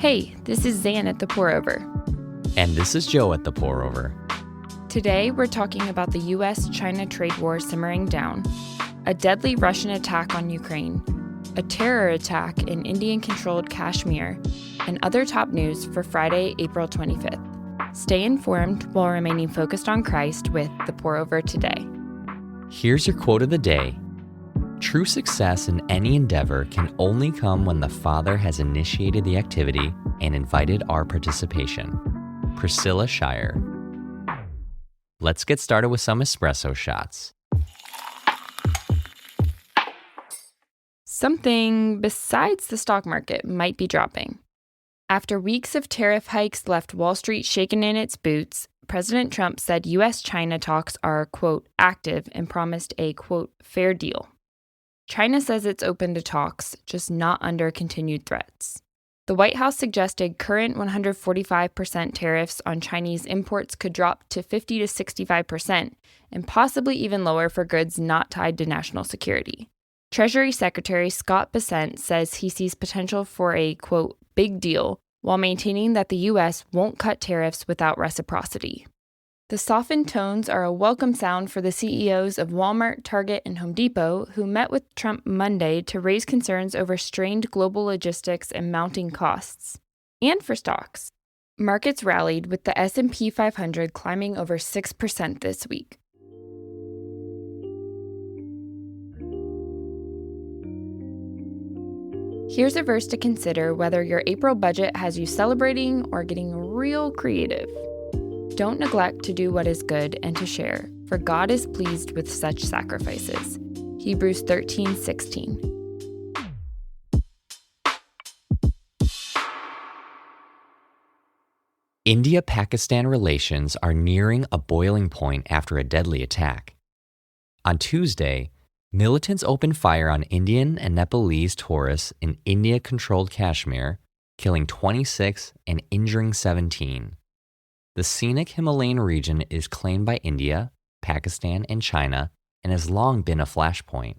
Hey, this is Zan at The Pour Over. And this is Joe at The Pour Over. Today, we're talking about the U.S. China trade war simmering down, a deadly Russian attack on Ukraine, a terror attack in Indian-controlled Kashmir, and other top news for Friday, April 25th. Stay informed while remaining focused on Christ with The Pour Over today. Here's your quote of the day. True success in any endeavor can only come when the Father has initiated the activity and invited our participation. Priscilla Shire. Let's get started with some espresso shots. Something besides the stock market might be dropping. After weeks of tariff hikes left Wall Street shaken in its boots, President Trump said U.S. China talks are, quote, active and promised a, quote, fair deal. China says it's open to talks, just not under continued threats. The White House suggested current 145% tariffs on Chinese imports could drop to 50 to 65% and possibly even lower for goods not tied to national security. Treasury Secretary Scott Bessent says he sees potential for a, quote, big deal, while maintaining that the U.S. won't cut tariffs without reciprocity. The softened tones are a welcome sound for the CEOs of Walmart, Target, and Home Depot, who met with Trump Monday to raise concerns over strained global logistics and mounting costs. And for stocks. Markets rallied with the S&P 500 climbing over 6% this week. Here's a verse to consider whether your April budget has you celebrating or getting real creative. Don't neglect to do what is good and to share, for God is pleased with such sacrifices. Hebrews 13:16. India-Pakistan relations are nearing a boiling point after a deadly attack. On Tuesday, militants opened fire on Indian and Nepalese tourists in India-controlled Kashmir, killing 26 and injuring 17. The scenic Himalayan region is claimed by India, Pakistan, and China and has long been a flashpoint.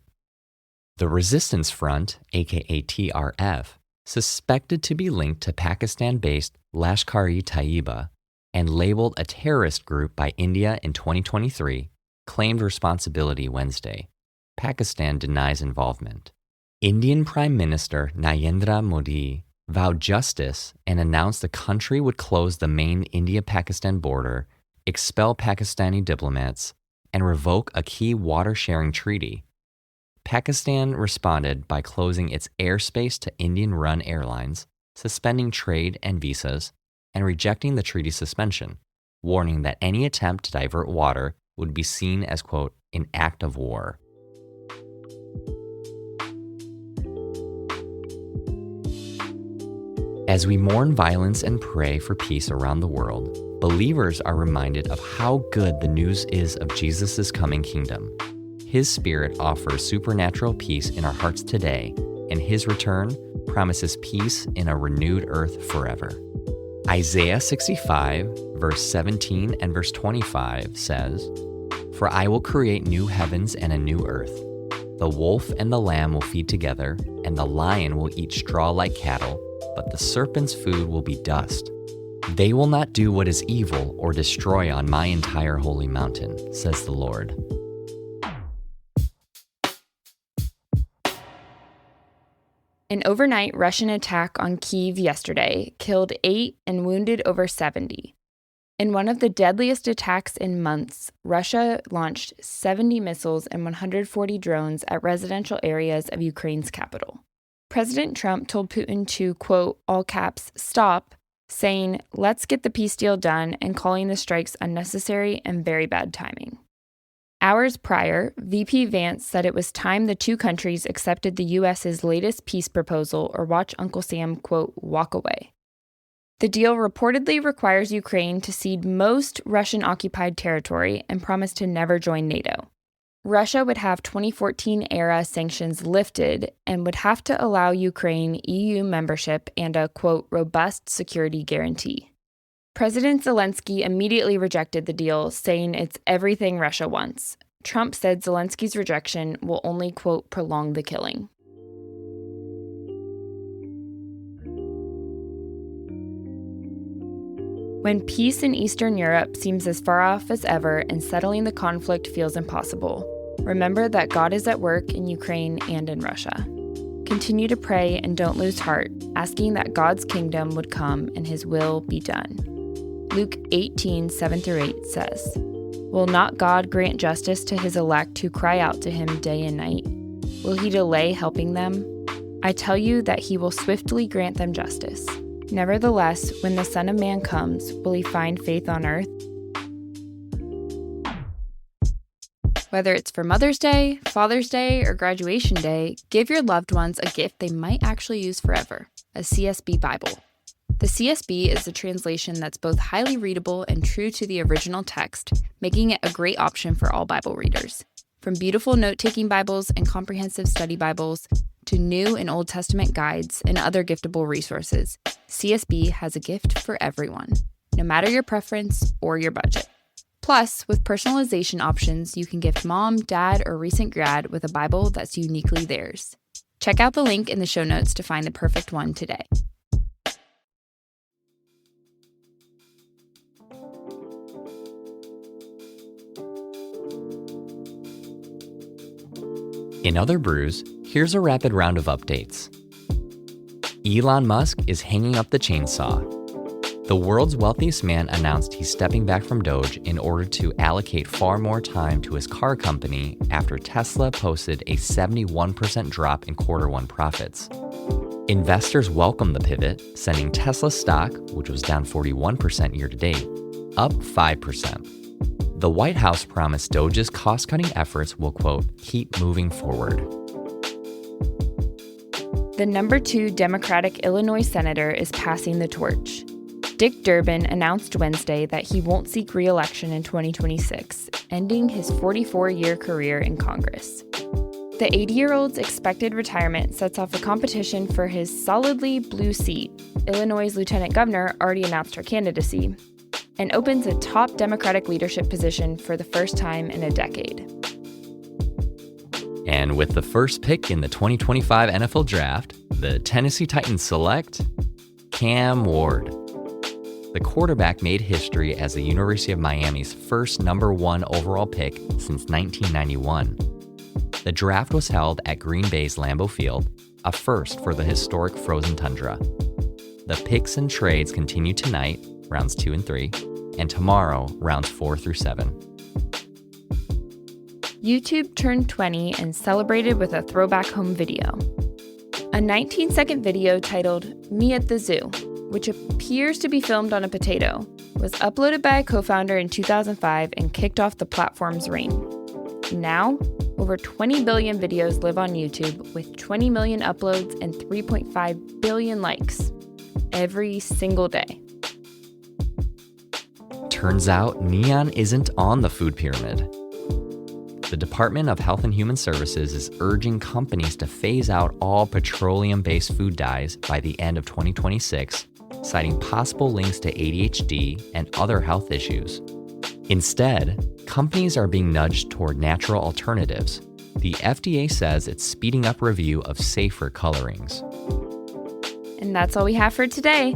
The Resistance Front, aka TRF, suspected to be linked to Pakistan-based Lashkar-e-Taiba and labeled a terrorist group by India in 2023, claimed responsibility Wednesday. Pakistan denies involvement. Indian Prime Minister Narendra Modi vowed justice and announced the country would close the main India-Pakistan border, expel Pakistani diplomats, and revoke a key water-sharing treaty. Pakistan responded by closing its airspace to Indian-run airlines, suspending trade and visas, and rejecting the treaty suspension, warning that any attempt to divert water would be seen as, quote, an act of war. As we mourn violence and pray for peace around the world, believers are reminded of how good the news is of Jesus' coming kingdom. His Spirit offers supernatural peace in our hearts today, and His return promises peace in a renewed earth forever. Isaiah 65, verse 17 and verse 25 says, "For I will create new heavens and a new earth. The wolf and the lamb will feed together, and the lion will eat straw like cattle, but the serpent's food will be dust. They will not do what is evil or destroy on my entire holy mountain, says the Lord." An overnight Russian attack on Kyiv yesterday killed 8 and wounded over 70. In one of the deadliest attacks in months, Russia launched 70 missiles and 140 drones at residential areas of Ukraine's capital. President Trump told Putin to, quote, all caps, stop, saying, let's get the peace deal done, and calling the strikes unnecessary and very bad timing. Hours prior, VP Vance said it was time the two countries accepted the U.S.'s latest peace proposal or watch Uncle Sam, quote, walk away. The deal reportedly requires Ukraine to cede most Russian-occupied territory and promise to never join NATO. Russia would have 2014-era sanctions lifted and would have to allow Ukraine EU membership and a, quote, robust security guarantee. President Zelensky immediately rejected the deal, saying it's everything Russia wants. Trump said Zelensky's rejection will only, quote, prolong the killing. When peace in Eastern Europe seems as far off as ever and settling the conflict feels impossible, remember that God is at work in Ukraine and in Russia. Continue to pray and don't lose heart, asking that God's kingdom would come and his will be done. Luke 18:7-8 says, "Will not God grant justice to his elect who cry out to him day and night? Will he delay helping them? I tell you that he will swiftly grant them justice. Nevertheless, when the Son of Man comes, will he find faith on earth?" Whether it's for Mother's Day, Father's Day, or graduation day, give your loved ones a gift they might actually use forever, a CSB Bible. The CSB is a translation that's both highly readable and true to the original text, making it a great option for all Bible readers. From beautiful note-taking Bibles and comprehensive study Bibles to New and Old Testament guides and other giftable resources, CSB has a gift for everyone, no matter your preference or your budget. Plus, with personalization options, you can gift mom, dad, or recent grad with a Bible that's uniquely theirs. Check out the link in the show notes to find the perfect one today. In other brews, here's a rapid round of updates. Elon Musk is hanging up the chainsaw. The world's wealthiest man announced he's stepping back from Doge in order to allocate far more time to his car company after Tesla posted a 71% drop in Q1 profits. Investors welcomed the pivot, sending Tesla stock, which was down 41% year-to-date, up 5%. The White House promised Doge's cost-cutting efforts will, quote, keep moving forward. The number 2 Democratic Illinois senator is passing the torch. Dick Durbin announced Wednesday that he won't seek re-election in 2026, ending his 44-year career in Congress. The 80-year-old's expected retirement sets off a competition for his solidly blue seat. Illinois' lieutenant governor already announced her candidacy, and opens a top Democratic leadership position for the first time in a decade. And with the first pick in the 2025 NFL Draft, the Tennessee Titans select Cam Ward. The quarterback made history as the University of Miami's first number 1 overall pick since 1991. The draft was held at Green Bay's Lambeau Field, a first for the historic frozen tundra. The picks and trades continue tonight, rounds 2 and 3, and tomorrow, rounds 4 through 7. YouTube turned 20 and celebrated with a throwback home video. A 19-second video titled "Me at the Zoo," which appears to be filmed on a potato, was uploaded by a co-founder in 2005 and kicked off the platform's reign. Now, over 20 billion videos live on YouTube with 20 million uploads and 3.5 billion likes every single day. Turns out neon isn't on the food pyramid. The Department of Health and Human Services is urging companies to phase out all petroleum-based food dyes by the end of 2026, citing possible links to ADHD and other health issues. Instead, companies are being nudged toward natural alternatives. The FDA says it's speeding up review of safer colorings. And that's all we have for today.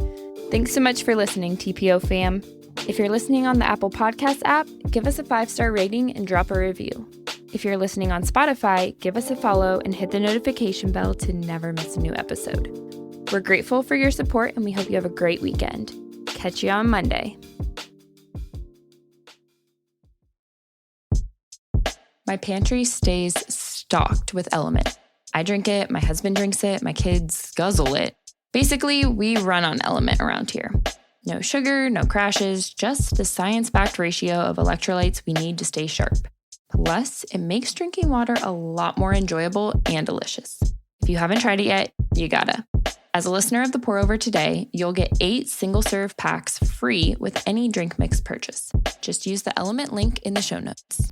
Thanks so much for listening, TPO fam. If you're listening on the Apple Podcast app, give us a 5-star rating and drop a review. If you're listening on Spotify, give us a follow and hit the notification bell to never miss a new episode. We're grateful for your support and we hope you have a great weekend. Catch you on Monday. My pantry stays stocked with Element. I drink it, my husband drinks it, my kids guzzle it. Basically, we run on Element around here. No sugar, no crashes, just the science-backed ratio of electrolytes we need to stay sharp. Plus, it makes drinking water a lot more enjoyable and delicious. If you haven't tried it yet, you gotta. As a listener of The Pour Over today, you'll get 8 single-serve packs free with any drink mix purchase. Just use the Element link in the show notes.